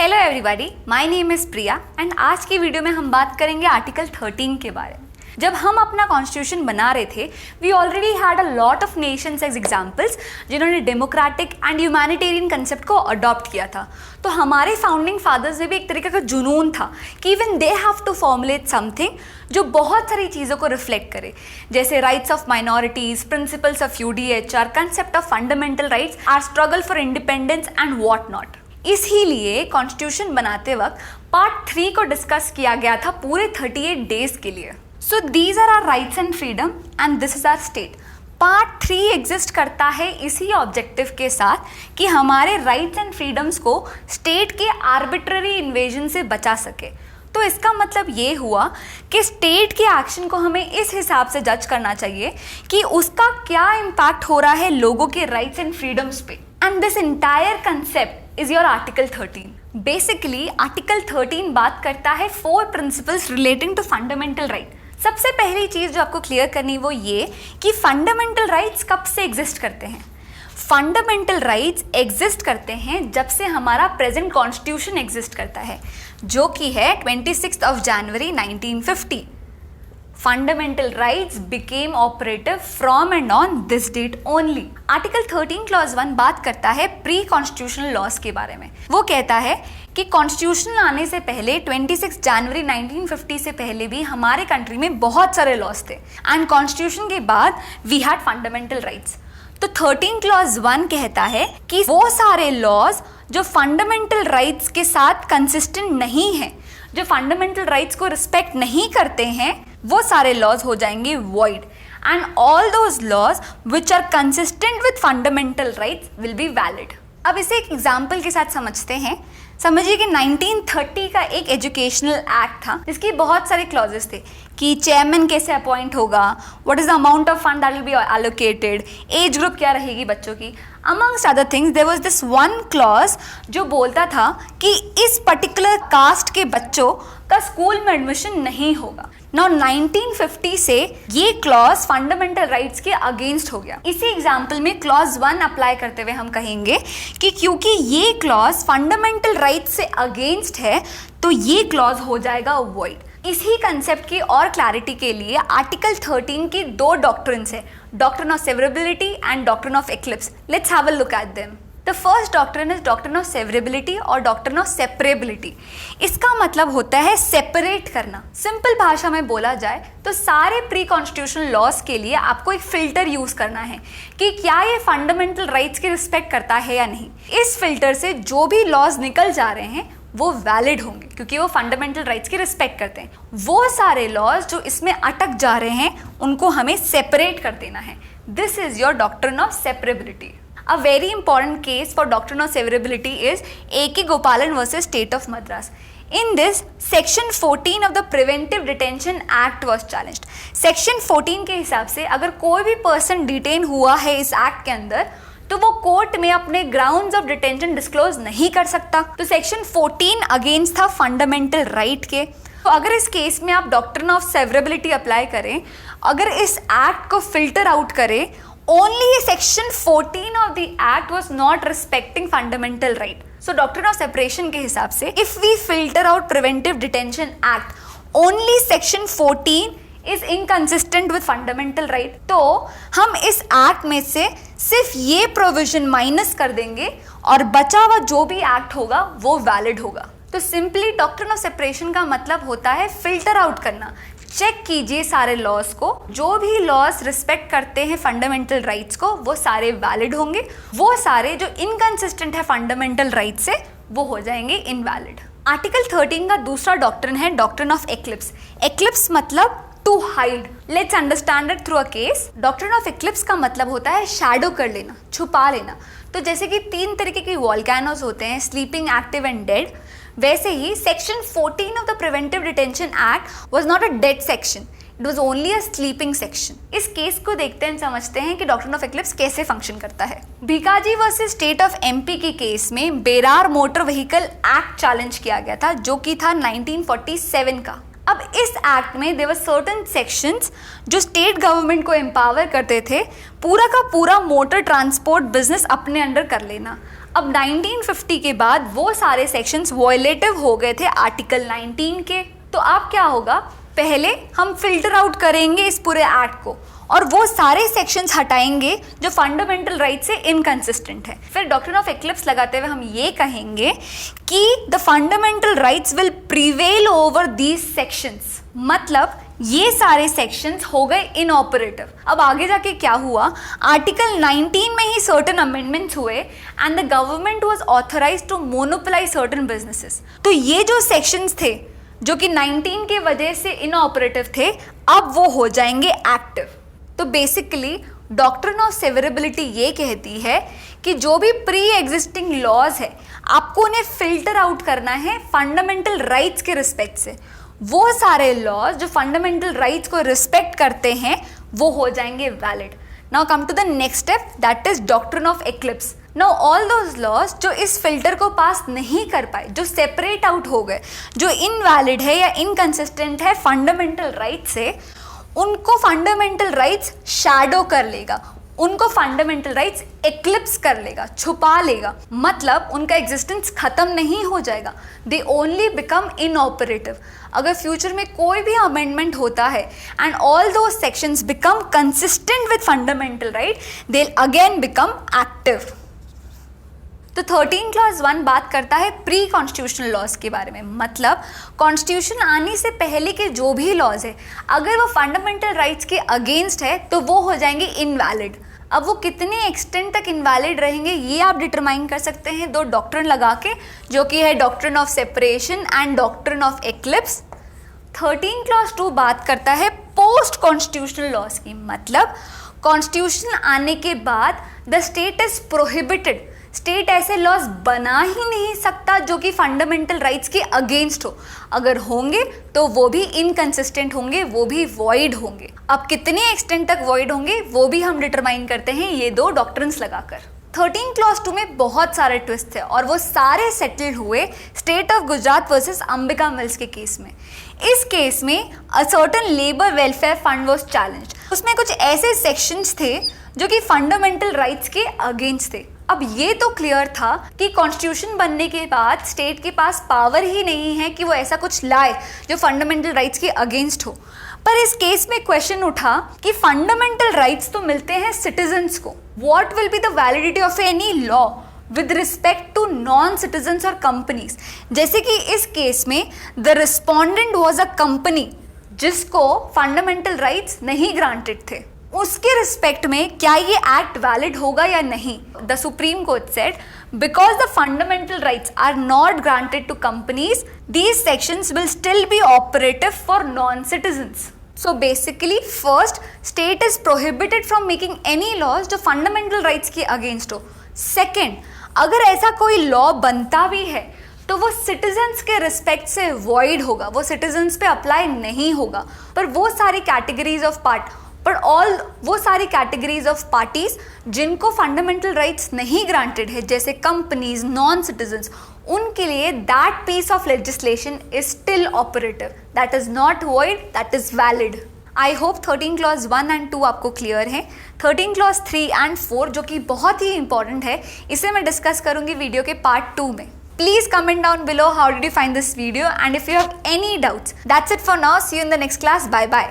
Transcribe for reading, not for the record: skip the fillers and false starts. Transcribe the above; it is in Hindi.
Hello everybody, my name is Priya and आज की वीडियो में हम बात करेंगे आर्टिकल 13 के बारे में। जब हम अपना कॉन्स्टिट्यूशन बना रहे थे, we already had a lot of nations as examples जिन्होंने डेमोक्रेटिक एंड ह्यूमैनिटेरियन कंसेप्ट को अडॉप्ट किया था। तो हमारे फाउंडिंग फादर्स में भी एक तरीके का जुनून था कि even they have to formulate something जो बहुत सारी चीज़ों को रिफ्लेक्ट करे, जैसे rights of minorities, principles of UDHR, concept of fundamental rights, our struggle for independence and what not. इसीलिए कॉन्स्टिट्यूशन बनाते वक्त पार्ट 3 को डिस्कस किया गया था पूरे 38 डेज के लिए। So these are our rights and freedom and this is our state. Part 3 exist करता है इसी ऑब्जेक्टिव के साथ कि हमारे राइट्स एंड फ्रीडम्स को स्टेट के आर्बिट्ररी इन्वेजन से बचा सके। तो इसका मतलब ये हुआ कि स्टेट के एक्शन को हमें इस हिसाब से जज करना चाहिए कि उसका क्या इम्पैक्ट हो रहा है लोगों के राइट्स एंड फ्रीडम्स पे। And this entire concept is your article 13। Basically article 13 बात करता है 4 principles relating to fundamental right. सबसे पहली चीज जो आपको क्लियर करनी वो ये कि फंडामेंटल राइट्स कब से एग्जिस्ट करते हैं। फंडामेंटल राइट्स एग्जिस्ट करते हैं जब से हमारा प्रेजेंट कॉन्स्टिट्यूशन एग्जिस्ट करता है, जो कि है 26 जनवरी 1950। Fundamental rights became operative from and on this date only. Article 13 clause 1 बात करता है प्री कॉन्स्टिट्यूशनल लॉज के बारे में। वो कहता है कि कॉन्स्टिट्यूशन आने से पहले 26 जनवरी 1950 से पहले भी हमारे कंट्री में बहुत सारे लॉज थे एंड कॉन्स्टिट्यूशन के बाद वी हैड फंडामेंटल राइट्स। तो 13 क्लॉज 1 कहता है कि वो सारे लॉज जो फंडामेंटल राइट्स के साथ कंसिस्टेंट नहीं है, जो फंडामेंटल राइट्स को रिस्पेक्ट नहीं करते हैं, वो सारे लॉज हो जाएंगे void and all those laws which are consistent with fundamental rights will be valid. अब इसे एक एग्जाम्पल के साथ समझते हैं। समझिए कि 1930 का एक एजुकेशनल एक्ट था जिसकी बहुत सारे क्लॉजेस थे कि चेयरमैन कैसे अपॉइंट होगा, what is the amount of fund that will be allocated, age group क्या रहेगी बच्चों की, amongst other things. There was this one clause जो बोलता था कि इस पर्टिकुलर कास्ट के बच्चों का स्कूल में एडमिशन नहीं होगा। नाउ 1950 से ये क्लॉज फंडामेंटल राइट्स के अगेंस्ट हो गया। इसी एग्जाम्पल में क्लॉज 1 अप्लाई करते हुए हम कहेंगे कि क्योंकि ये क्लॉज फंडामेंटल राइट्स से अगेंस्ट है तो ये क्लॉज हो जाएगा वॉइड। इसी कंसेप्ट की और क्लैरिटी के लिए आर्टिकल 13 की 2 डॉक्ट्रिन्स है, doctrine of severability and doctrine of eclipse. Let's have a look at them. The first doctrine is doctrine of severability और डॉक्ट्रिन ऑफ सेपरेबिलिटी। इसका मतलब होता है सेपरेट करना। सिंपल भाषा में बोला जाए तो सारे प्री कॉन्स्टिट्यूशनल लॉज के लिए आपको एक फिल्टर यूज करना है कि क्या ये फंडामेंटल राइट्स की रिस्पेक्ट करता है या नहीं। इस फिल्टर से जो भी लॉज निकल जा रहे हैं वो वैलिड होंगे क्योंकि वो फंडामेंटल राइट्स की रिस्पेक्ट करते हैं। वो सारे लॉज जो इसमें अटक जा रहे हैं उनको हमें सेपरेट कर देना है। This is your doctrine of separability. A very important case for doctrine of severability is A.K. Gopalan versus State of Madras. In this, Section 14 of the Preventive Detention Act was challenged. Section 14 के हिसाब से अगर कोई भी पर्सन डिटेन हुआ है इस एक्ट के अंदर तो वो कोर्ट में अपने ग्राउंड्स ऑफ डिटेंशन डिस्क्लोज नहीं कर सकता। तो सेक्शन 14 अगेंस्ट था फंडामेंटल राइट के। तो अगर इस केस में आप डॉक्ट्रिन ऑफ सेवरेबिलिटी अप्लाई करें, अगर इस एक्ट को फिल्टर आउट करें, only section 14 of the act was not respecting fundamental right. So doctrine of separation के हिसाब से if we filter out preventive detention act, only section 14 is inconsistent with fundamental right. तो हम इस एक्ट में से सिर्फ ये प्रोविजन माइनस कर देंगे और बचा हुआ जो भी एक्ट होगा वो वैलिड होगा। तो सिंपली डॉक्ट्रिन ऑफ सेपरेशन का मतलब होता है फिल्टर आउट करना। चेक कीजिए सारे लॉज को, जो भी लॉज रिस्पेक्ट करते हैं फंडामेंटल राइट्स को वो सारे वैलिड होंगे, वो सारे जो इनकंसिस्टेंट है फंडामेंटल राइट्स से वो हो जाएंगे इनवैलिड। आर्टिकल 13 का दूसरा डॉक्ट्रिन है डॉक्ट्रिन ऑफ एक्लिप्स। एक्लिप्स मतलब to hide. Let's understand it through a case. Doctrine of eclipse का मतलब होता है शैडो कर लेना, छुपा लेना। तो जैसे कि 3 तरीके की वॉल्केनोज होते हैं, स्लीपिंग, एक्टिव एंड डेड, वैसे ही section 14 of the preventive detention act was not a dead section, it was only a sleeping section. इस केस को देखते हैं, समझते हैं कि डॉक्ट्रिन ऑफ एक्लिप्स कैसे फंक्शन करता है। Bhikaji versus state of MP के केस में Berar motor vehicle act challenge किया गया था जो कि था 1947 का। अब इस एक्ट में देयर वर सर्टेन सेक्शंस जो स्टेट गवर्नमेंट को एम्पावर करते थे पूरा का पूरा मोटर ट्रांसपोर्ट बिजनेस अपने अंडर कर लेना। अब 1950 के बाद वो सारे सेक्शंस वॉयलेटिव हो गए थे आर्टिकल 19 के। तो अब क्या होगा, पहले हम फिल्टर आउट करेंगे इस पूरे एक्ट को और वो सारे सेक्शंस हटाएंगे जो फंडामेंटल राइट से इनकंसिस्टेंट है। फिर डॉक्ट्रिन ऑफ एक्लिप्स लगाते हुए हम ये कहेंगे कि the fundamental rights will prevail over these sections, मतलब ये सारे सेक्शंस हो गए इनऑपरेटिव। अब आगे जाके क्या हुआ, आर्टिकल 19 में ही सर्टेन अमेंडमेंट्स हुए and the government was authorised to monopolise certain businesses. तो ये जो सेक्शंस थे जो कि 19 के वजह से इनऑपरेटिव थे, अब वो हो जाएंगे एक्टिव। तो बेसिकली डॉक्ट्रिन ऑफ सेवरेबिलिटी ये कहती है कि जो भी प्री एग्जिस्टिंग लॉज है आपको उन्हें फिल्टर आउट करना है फंडामेंटल राइट्स के रिस्पेक्ट से। वो सारे लॉज जो फंडामेंटल राइट्स को रिस्पेक्ट करते हैं वो हो जाएंगे valid. Now come to the next step, that is doctrine of eclipse. Now all those laws जो इस फिल्टर को पास नहीं कर पाए, जो सेपरेट आउट हो गए, जो इनवैलिड है या इनकंसिस्टेंट है फंडामेंटल राइट से, उनको फंडामेंटल राइट्स शैडो कर लेगा, उनको फंडामेंटल राइट्स एक्लिप्स कर लेगा, छुपा लेगा, मतलब उनका एग्जिस्टेंस खत्म नहीं हो जाएगा, दे ओनली बिकम इनऑपरेटिव। अगर फ्यूचर में कोई भी अमेंडमेंट होता है एंड ऑल दो sections become consistent with fundamental right, they again become active. तो 13 क्लॉज 1 बात करता है प्री कॉन्स्टिट्यूशनल लॉज के बारे में, मतलब कॉन्स्टिट्यूशन आने से पहले के जो भी लॉज है अगर वो फंडामेंटल राइट्स के अगेंस्ट है तो वो हो जाएंगे इनवैलिड। अब वो कितने एक्सटेंट तक इनवैलिड रहेंगे ये आप डिटरमाइन कर सकते हैं दो डॉक्ट्रिन लगा के, जो कि है doctrine of separation and doctrine of eclipse. 13 clause 2 बात करता है पोस्ट कॉन्स्टिट्यूशनल लॉज की, मतलब कॉन्स्टिट्यूशन आने के बाद the state is prohibited, state ऐसे लॉज बना ही नहीं सकता जो कि फंडामेंटल राइट्स के अगेंस्ट हो, अगर होंगे तो वो भी इनकंसिस्टेंट होंगे, वो भी वॉइड होंगे। अब कितने एक्सटेंट तक वॉइड होंगे वो भी हम डिटरमाइन करते हैं ये दो डॉक्ट्रिन्स लगाकर। 13 क्लॉज 2 में बहुत सारे ट्विस्ट थे और वो सारे सेटल्ड हुए state of Gujarat versus Ambika mills के केस में। इस केस में a certain labour welfare fund was challenged. उसमें कुछ ऐसे सेक्शंस थे जो कि फंडामेंटल राइट्स के अगेंस्ट थे। अब ये तो क्लियर था कि कॉन्स्टिट्यूशन बनने के बाद स्टेट के पास पावर ही नहीं है कि वो ऐसा कुछ लाए जो फंडामेंटल राइट्स के अगेंस्ट हो। पर इस केस में क्वेश्चन उठा कि फंडामेंटल राइट्स तो मिलते हैं सिटीजन्स को, what will be the validity of any law with respect to non citizens और कंपनीज। जैसे कि इस केस में the respondent was a company जिसको फंडामेंटल राइट्स नहीं ग्रांटेड थे, उसके रिस्पेक्ट में क्या ये एक्ट वैलिड होगा या नहीं। The Supreme Court said because the fundamental rights are not granted to companies, these sections will still be operative for non citizens. So basically first, state is prohibited from making any laws जो फंडामेंटल राइट्स के अगेंस्ट हो। सेकेंड, अगर ऐसा कोई लॉ बनता भी है तो वो सिटीजन्स के रिस्पेक्ट से वॉइड होगा, वो सिटीजन्स पे अप्लाई नहीं होगा। पर वो सारी कैटेगरीज ऑफ वो सारी कैटेगरीज ऑफ पार्टीज जिनको फंडामेंटल राइट्स नहीं ग्रांटेड है, जैसे कंपनीज, नॉन सिटीजन्स, उनके लिए that piece of legislation is still operative, that is not void, that is valid. I hope 13 clause 1 and 2 आपको क्लियर है। 13 क्लॉज 3 एंड 4 जो कि बहुत ही इंपॉर्टेंट है, इसे मैं डिस्कस करूंगी वीडियो के पार्ट 2 में। Please comment down below how did you find this video and if you have any doubts. That's it for now. See you in the next class. Bye bye.